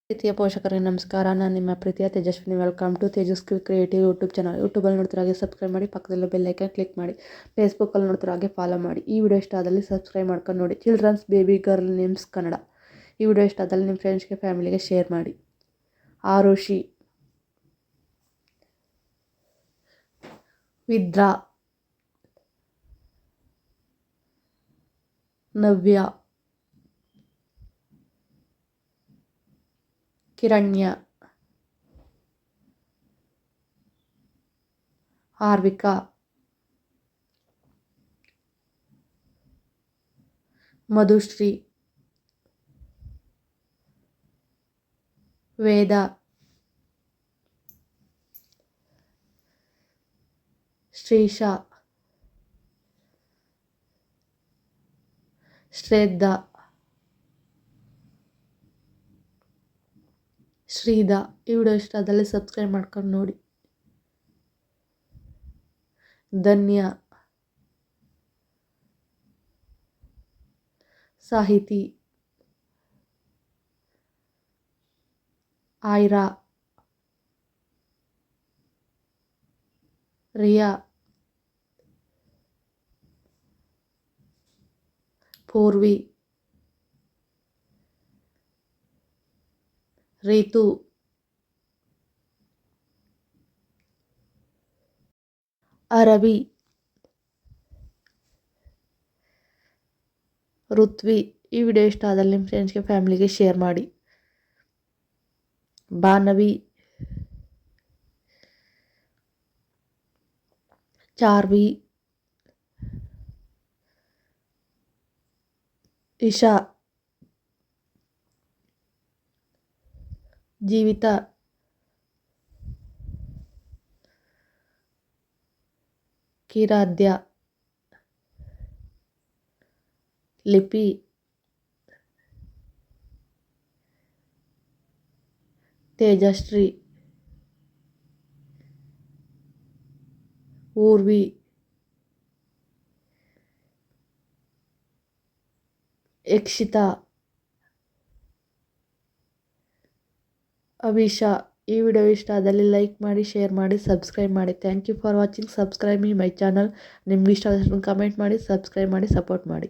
ಪ್ರೀತಿಯ ಪೋಷಕರಿಗೆ ನಮಸ್ಕಾರ. ನಾನು ನಿಮ್ಮ ಪ್ರೀತಿಯ Tejaswini. Welcome to Tejas creative YouTube channel. ಯೂಟ್ಯೂಬಲ್ಲಿ ನೋಡ್ತಿರೋ ಹಾಗೆ ಸಬ್ಸ್ಕ್ರೈಬ್ ಮಾಡಿ, ಪಕ್ಕದಲ್ಲಿ ಬೆಲ್ ಐಕನ್ ಕ್ಲಿಕ್ ಮಾಡಿ. ಫೇಸ್ಬುಕ್ಕಲ್ಲಿ ನೋಡ್ತಿರೋ ಹಾಗೆ ಫಾಲೋ ಮಾಡಿ. ಈ ವಿಡಿಯೋ ಇಷ್ಟ ಆದಲ್ಲಿ ಸಬ್ಸ್ಕ್ರೈಬ್ ಮಾಡ್ಕೊಂಡು ನೋಡಿ. Children's baby girl names Kannada. ಈ ವಿಡಿಯೋ ಇಷ್ಟ ಆದಲ್ಲಿ ನಿಮ್ಮ ಫ್ರೆಂಡ್ಸ್ಗೆ, ಫ್ಯಾಮಿಲಿಗೆ ಶೇರ್ ಮಾಡಿ. ಆರುಷಿ, ವಿದ್ರಾ, ನವ್ಯ, ಕಿರಣ್ಯ, ಆರ್ವಿಕಾ, ಮಧುಶ್ರೀ, ವೇದ, ಶ್ರೀಶಾ, ಶ್ರೇದ್ಧಾ, ಶ್ರೀಧಾ. ಈ ವಿಡಿಯೋ ಇಷ್ಟ ಆದಲ್ಲಿ ಸಬ್ಸ್ಕ್ರೈಬ್ ಮಾಡ್ಕೊಂಡು ನೋಡಿ. ಧನ್ಯ, ಸಾಹಿತಿ, ಆಯ್ರಾ, ರಿಯಾ, ಪೂರ್ವಿ, ರೀತು, ಅರವಿ, ಋತ್ವಿ. ಈ ವಿಡಿಯೋ ಇಷ್ಟ ಆದಲ್ಲಿ ನಿಮ್ಮ ಫ್ರೆಂಡ್ಸ್ಗೆ, ಫ್ಯಾಮಿಲಿಗೆ ಶೇರ್ ಮಾಡಿ. ಬಾನವಿ, ಚಾರ್ವಿ, ಇಶಾ, ಜೀವಿತ, ಕಿರಾಧ್ಯ, ಲಿಪಿ, ತೇಜಶ್ರೀ, ಊರ್ವಿ, ಯಕ್ಷಿತಾ, ಅಭಿಷಾ. ಈ ವಿಡಿಯೋ ಇಷ್ಟ ಆದಲ್ಲಿ ಲೈಕ್ ಮಾಡಿ, ಶೇರ್ ಮಾಡಿ, ಸಬ್ಸ್ಕ್ರೈಬ್ ಮಾಡಿ. Thank you for watching. Subscribe my channel. ನಿಮ್ಗೆ ಇಷ್ಟ ಆದಷ್ಟು ಕಮೆಂಟ್ ಮಾಡಿ, ಸಬ್ಸ್ಕ್ರೈಬ್ ಮಾಡಿ, ಸಪೋರ್ಟ್ ಮಾಡಿ.